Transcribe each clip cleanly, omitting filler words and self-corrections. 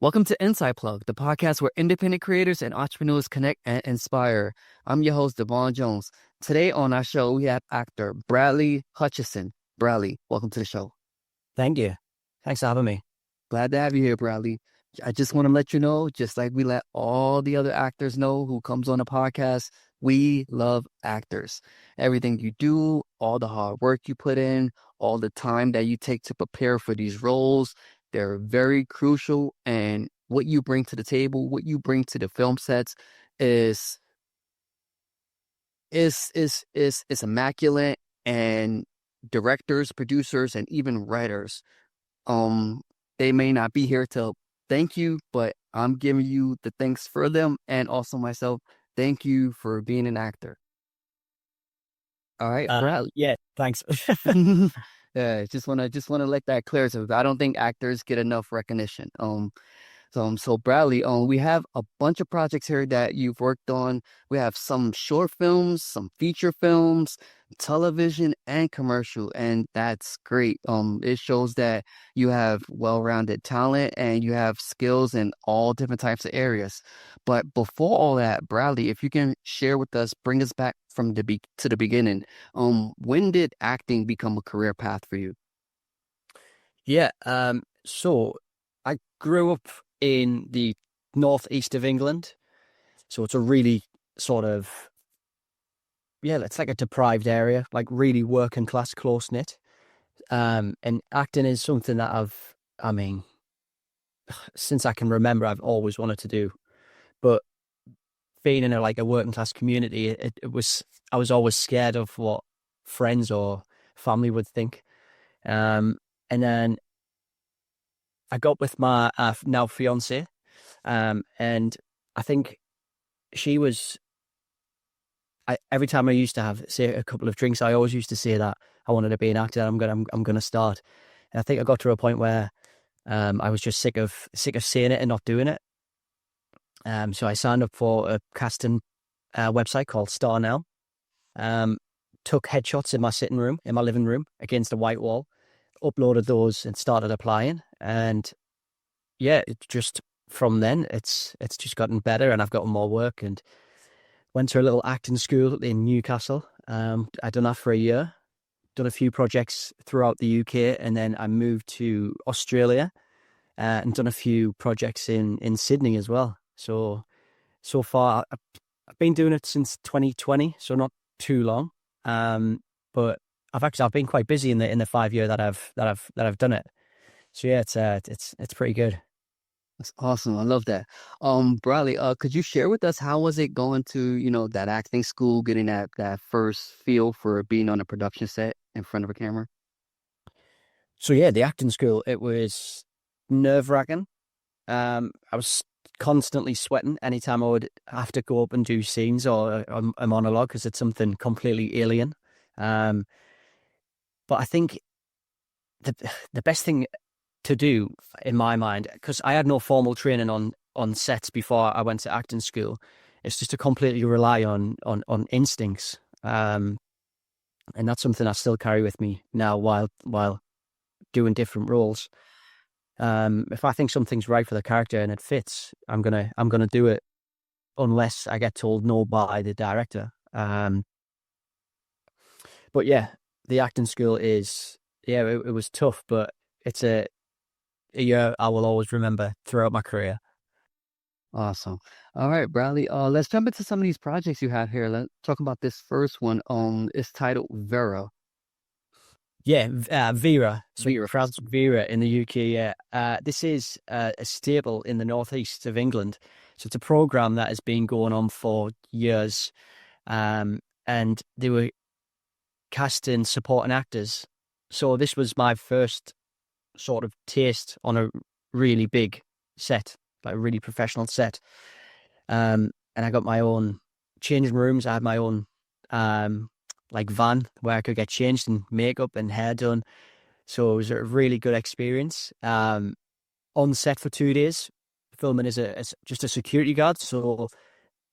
Welcome to Inside Plug, the podcast where independent creators and entrepreneurs connect and inspire. I'm your host, Devon Jones. Today on our show, we have actor Bradley Hutchinson. Bradley, welcome to the show. Thank you. Thanks for having me. Glad to have you here, Bradley. I just want to let you know, just like we let all the other actors know who comes on the podcast, we love actors. Everything you do, all the hard work you put in, all the time that you take to prepare for these roles, they're very crucial. And what you bring to the table, what you bring to the film sets is is immaculate. And directors, producers, and even writers, um, they may not be here to thank you, but I'm giving you the thanks for them and also myself. Thank you for being an actor. All right, Bradley. Yeah, thanks. Yeah, just wanna let that clear. So I don't think actors get enough recognition. So Bradley, we have a bunch of projects here that you've worked on. We have some short films, some feature films, television, and commercial, and that's great. It shows that you have well-rounded talent and you have skills in all different types of areas. But before all that, Bradley, if you can share with us, bring us back from to the beginning. When did acting become a career path for you? Yeah, so I grew up in the northeast of England. So it's a really sort of, yeah, it's like a deprived area, like really working class, close knit. And acting is something that I mean, since I can remember, I've always wanted to do. But being in a working class community, I was always scared of what friends or family would think. And then I got with my now fiance, and I think she was. Every time I used to have say a couple of drinks, I always used to say that I wanted to be an actor. I'm gonna start. And I think I got to a point where I was just sick of saying it and not doing it. So I signed up for a casting website called Star Now. Took headshots in my sitting room, in my living room, against a white wall, uploaded those and started applying. And yeah, it just from then it's just gotten better, and I've gotten more work, and went to a little acting school in Newcastle. I done that for a year, done a few projects throughout the UK, and then I moved to Australia and done a few projects in Sydney as well. So far I've been doing it since 2020, so not too long. But I've been quite busy in the 5 year that I've done it. So yeah, it's pretty good. That's awesome. I love that. Bradley, could you share with us how was it going to, that acting school, getting that first feel for being on a production set in front of a camera? So yeah, the acting school, it was nerve-wracking. I was constantly sweating anytime I would have to go up and do scenes or a monologue because it's something completely alien. Um, but I think the the best thing to do in my mind, because I had no formal training on sets before I went to acting school, is just to completely rely on instincts. And that's something I still carry with me now while doing different roles. If I think something's right for the character and it fits, I'm gonna do it unless I get told no by the director. But yeah, the acting school is it was tough, but it's a year I will always remember throughout my career. Awesome. All right, Bradley. Let's jump into some of these projects you have here. Let's talk about this first one. It's titled Vera. Yeah, Vera. So Vera. pronounced Vera in the UK. Yeah, this is a staple in the northeast of England. So it's a program that has been going on for years, and they were casting supporting actors. So this was my first sort of taste on a really big set, like a really professional set. And I got my own changing rooms. I had my own like van where I could get changed and makeup and hair done. So it was a really good experience. On set for 2 days, filming as just a security guard. So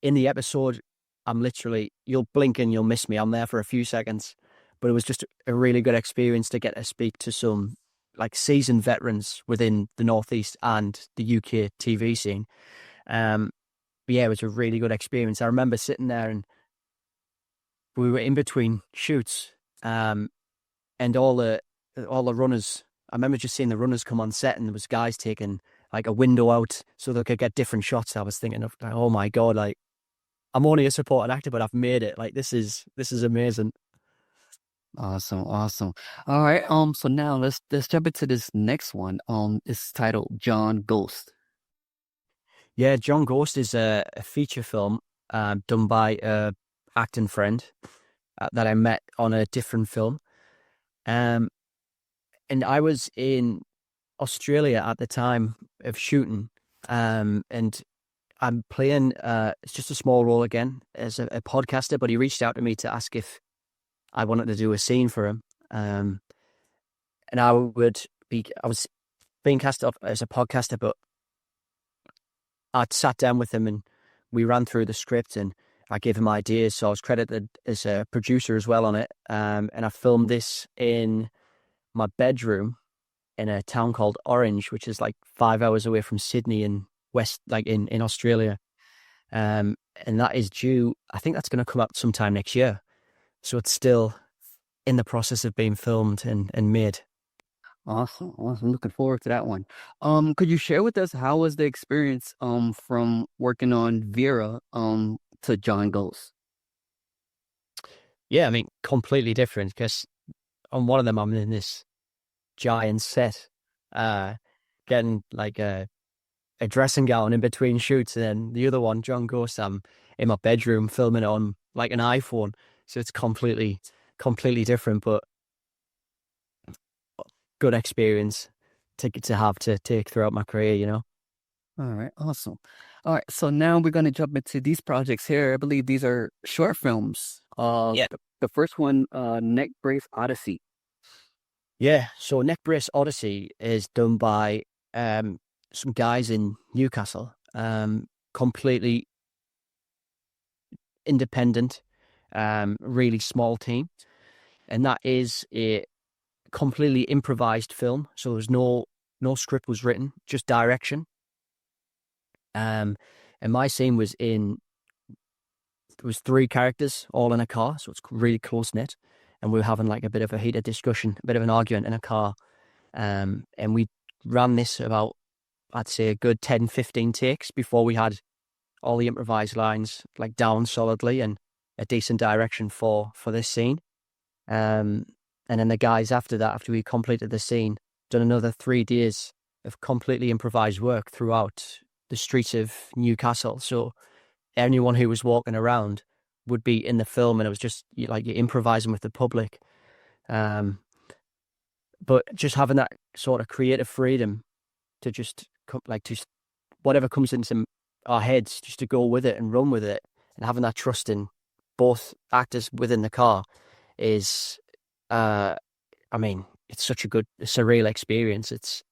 in the episode, I'm literally, you'll blink and you'll miss me. I'm there for a few seconds, but it was just a really good experience to get to speak to some like seasoned veterans within the Northeast and the UK TV scene. Um, but yeah, it was a really good experience. I remember sitting there and we were in between shoots, um, and all the runners. I remember just seeing the runners come on set, and there was guys taking like a window out so they could get different shots. I was thinking of like, oh my God, like I'm only a supporting actor, but I've made it. Like this is amazing. Awesome, awesome. All right, so now let's jump into this next one. It's titled John Ghost. Yeah, John Ghost is a feature film done by a acting friend that I met on a different film. Um, and I was in Australia at the time of shooting. And I'm playing it's just a small role again as a podcaster, but he reached out to me to ask if I wanted to do a scene for him. And I was being cast off as a podcaster, but I'd sat down with him and we ran through the script and I gave him ideas. So I was credited as a producer as well on it. And I filmed this in my bedroom in a town called Orange, which is like 5 hours away from Sydney in West, like in Australia. And that is due, I think that's going to come out sometime next year. So it's still in the process of being filmed and made. Awesome, awesome. Looking forward to that one. Could you share with us how was the experience from working on Vera to John Ghost? Yeah, I mean, completely different because on one of them, I'm in this giant set, uh, getting like a dressing gown in between shoots. And then the other one, John Ghost, I'm in my bedroom filming it on like an iPhone. So it's completely different, but good experience to have to take throughout my career, you know? All right, awesome. All right, so now we're gonna jump into these projects here. I believe these are short films. Yeah. The first one, Neck Brace Odyssey. Yeah. So Neck Brace Odyssey is done by some guys in Newcastle, completely independent, really small team. And that is a completely improvised film. So there's no script was written, just direction. Um, and my scene there was three characters all in a car, so it's really close knit. And we were having like a bit of a heated discussion, a bit of an argument in a car. And we ran this about, I'd say, a good 10, 15 takes before we had all the improvised lines like down solidly and a decent direction for this scene. Um, and then the guys after that, after we completed the scene, done another 3 days of completely improvised work throughout the streets of Newcastle. So anyone who was walking around would be in the film, and it was just like you're improvising with the public. Um, but just having that sort of creative freedom to just like just whatever comes into our heads, just to go with it and run with it, and having that trust in both actors within the car is, I mean, it's such a good, surreal experience. It's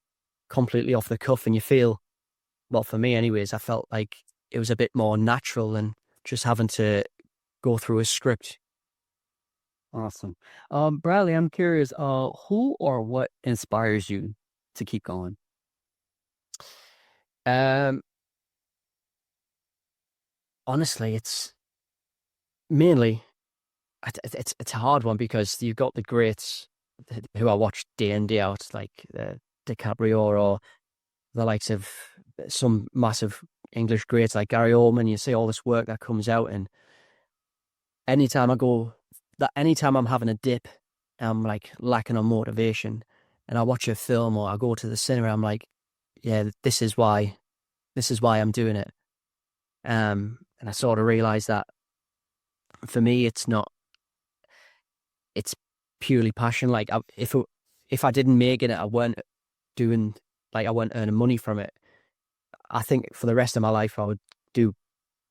completely off the cuff, and you feel, well, for me, anyways, I felt like it was a bit more natural than just having to go through a script. Awesome. Bradley, I'm curious, who or what inspires you to keep going? Um, Honestly, it's mainly it's a hard one because you've got the greats who I watch day in day out, like DiCaprio or the likes of some massive English greats like Gary Oldman. You see all this work that comes out, and anytime I go anytime I'm having a dip, I'm like lacking on motivation, and I watch a film or I go to the cinema, I'm like, yeah, this is why I'm doing it. And I sort of realized that for me, it's purely passion. Like if I didn't make it, I weren't doing I weren't earning money from it. I think for the rest of my life, I would do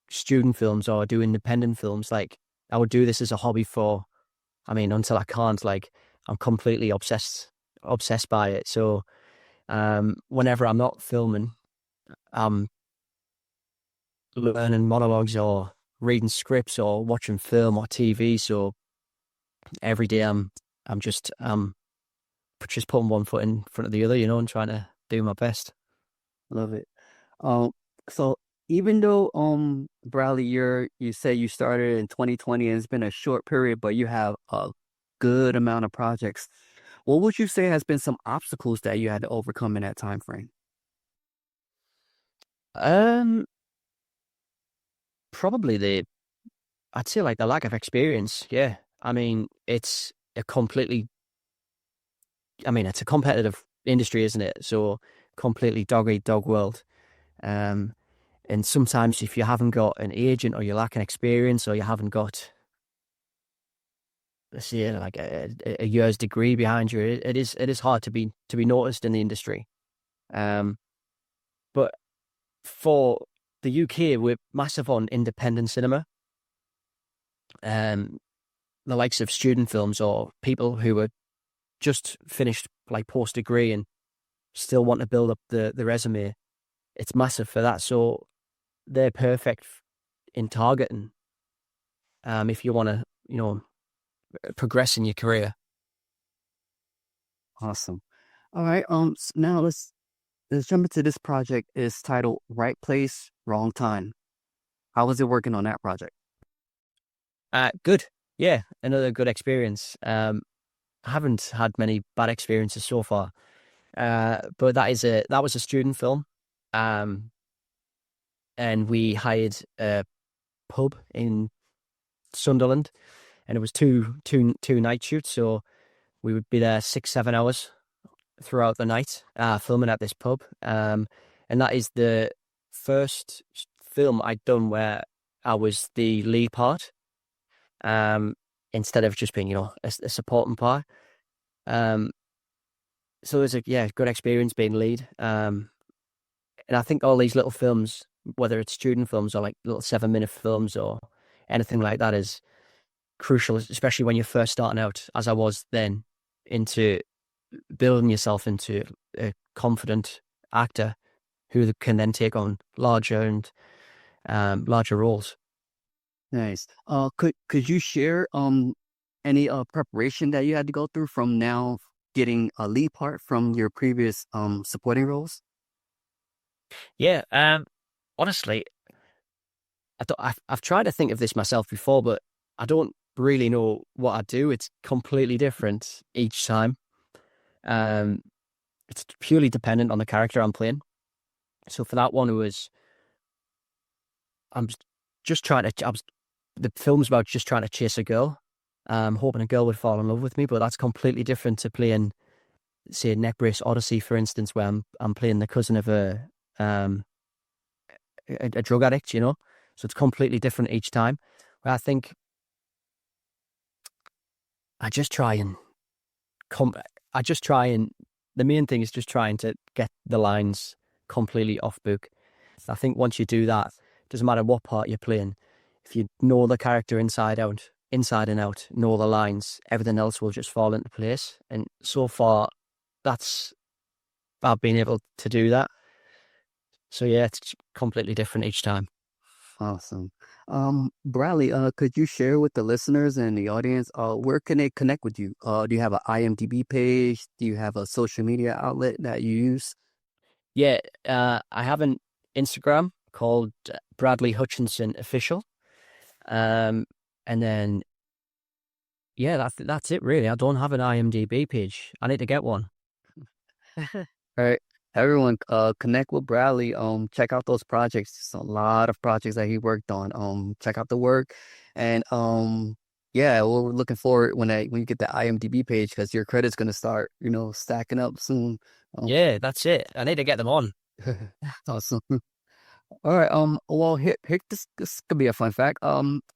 student films or do independent films. Like I would do this as a hobby I mean, until I can't. Like I'm completely obsessed by it. So whenever I'm not filming, I'm learning monologues or reading scripts or watching film or TV. So every day I'm just just putting one foot in front of the other, and trying to do my best. Love it. Um, so even though Bradley, you say you started in 2020 and it's been a short period, but you have a good amount of projects. What would you say has been some obstacles that you had to overcome in that time frame? Um, Probably I'd say like the lack of experience. Yeah, I mean, it's a competitive industry, isn't it? So completely dog eat dog world. Um, and sometimes if you haven't got an agent or you're lacking experience or you haven't got, let's say, like a year's degree behind you, it is hard to be noticed in the industry. Um, but for the UK, we're massive on independent cinema. Um, the likes of student films or people who are just finished like post degree and still want to build up the resume. It's massive for that. So they're perfect in targeting. If you want to, progress in your career. Awesome. All right. Now let's jump into this project. It's titled Right Place, Wrong Time. How was it working on that project? Good. Yeah, another good experience. I haven't had many bad experiences so far. But that was a student film. Um, and we hired a pub in Sunderland, and it was two night shoots. So we would be there 6, 7 hours throughout the night, filming at this pub. And that is the first film I'd done where I was the lead part, um, instead of just being, a supporting part. Um, so it was good experience being lead. And I think all these little films, whether it's student films or like little 7 minute films or anything like that, is crucial, especially when you're first starting out, as I was then, into building yourself into a confident actor who can then take on larger and larger roles. Nice. Could you share any preparation that you had to go through from now getting a lead part from your previous supporting roles? Yeah, honestly, I've tried to think of this myself before, but I don't really know what I do. It's completely different each time. Um, it's purely dependent on the character I'm playing. So for that one, I'm just trying to. The film's about just trying to chase a girl, hoping a girl would fall in love with me. But that's completely different to playing, say, Neck Brace Odyssey, for instance, where I'm playing the cousin of um a drug addict. So it's completely different each time. Where I think I just try and com- I just try and the main thing is just trying to get the lines completely off book. I think once you do that, doesn't matter what part you're playing, if you know the character inside and out, know the lines, everything else will just fall into place. And so far, that's I've been able to do that. So yeah, it's completely different each time. Awesome. Bradley, could you share with the listeners and the audience, where can they connect with you? Do you have an IMDb page? Do you have a social media outlet that you use? Yeah, I have an Instagram called Bradley Hutchinson Official. Um, and then yeah, that's it really. I don't have an IMDb page. I need to get one. All right. Everyone, connect with Bradley. Check out those projects. There's a lot of projects that he worked on. Check out the work, and yeah, we're looking forward when you get the IMDb page because your credit's gonna start, stacking up soon. Um, Yeah, that's it. I need to get them on. awesome. All right. Well, here, this could be a fun fact.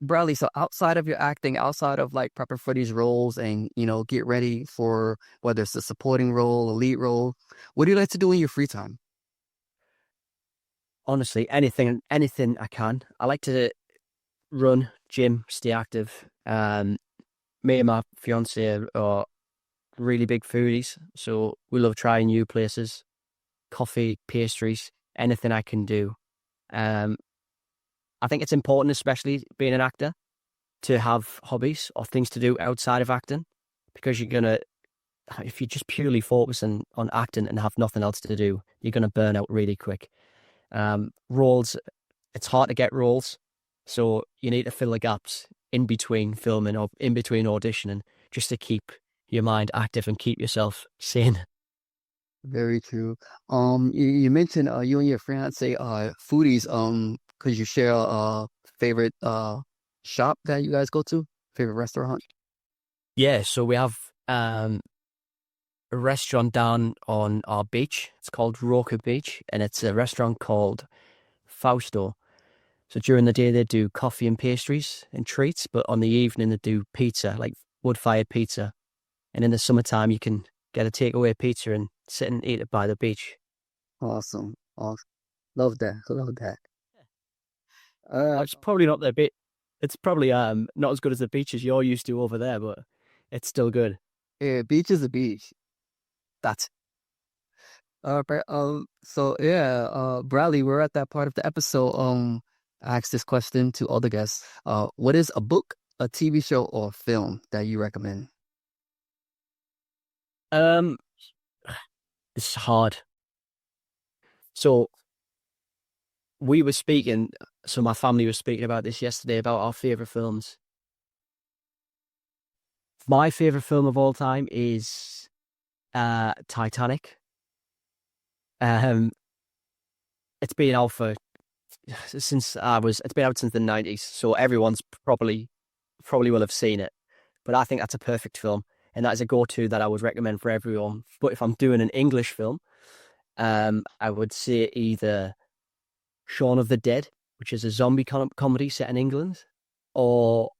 Bradley, so outside of your acting, outside of like prepping for these roles and, get ready for whether it's a supporting role, a lead role, what do you like to do in your free time? Honestly, anything I can. I like to run, gym, stay active. Me and my fiance are really big foodies, so we love trying new places, coffee, pastries, anything I can do. Um, I think it's important, especially being an actor, to have hobbies or things to do outside of acting because you're gonna if you're just purely focusing on acting and have nothing else to do, you're going to burn out really quick. Roles, it's hard to get roles, so you need to fill the gaps in between filming or in between auditioning just to keep your mind active and keep yourself sane. Very true. You mentioned you and your fiance foodies. Could you share a favorite shop that you guys go to? Favorite restaurant? Yeah, so we have a restaurant down on our beach. It's called Roker Beach, and it's a restaurant called Fausto. So during the day they do coffee and pastries and treats, but on the evening they do pizza, like wood-fired pizza. And in the summertime you can get a takeaway pizza and sit and eat it by the beach. Awesome. Awesome. Love that. Love that. Uh, It's probably not the bit. It's probably not as good as the beaches you're used to over there, but it's still good. yeah, beach is a beach. That's So yeah, Bradley, we're at that part of the episode. I asked this question to all the guests. What is a book, a TV show, or a film that you recommend? um, it's hard. So we were speaking. So my family was speaking about this yesterday about our favorite films. My favorite film of all time is Titanic. Um, it's been out for it's been out since the 90s, so everyone's probably will have seen it. But I think that's a perfect film, and that is a go-to that I would recommend for everyone. But if I'm doing an English film, I would say either Shaun of the Dead, which is a zombie comedy set in England, or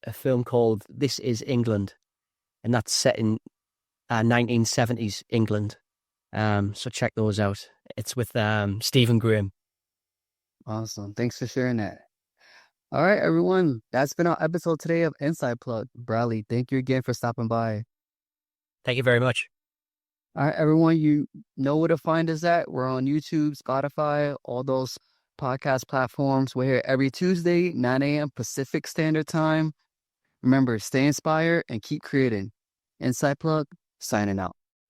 a film called This Is England, and that's set in 1970s England. So check those out. It's with Stephen Graham. Awesome. Thanks for sharing that. All right, everyone. That's been our episode today of Inside Plug. Bradley, thank you again for stopping by. Thank you very much. All right, everyone, you know where to find us at. We're on YouTube, Spotify, all those podcast platforms. We're here every Tuesday, 9 a.m. Pacific Standard Time. Remember, stay inspired and keep creating. Inside Plug, signing out.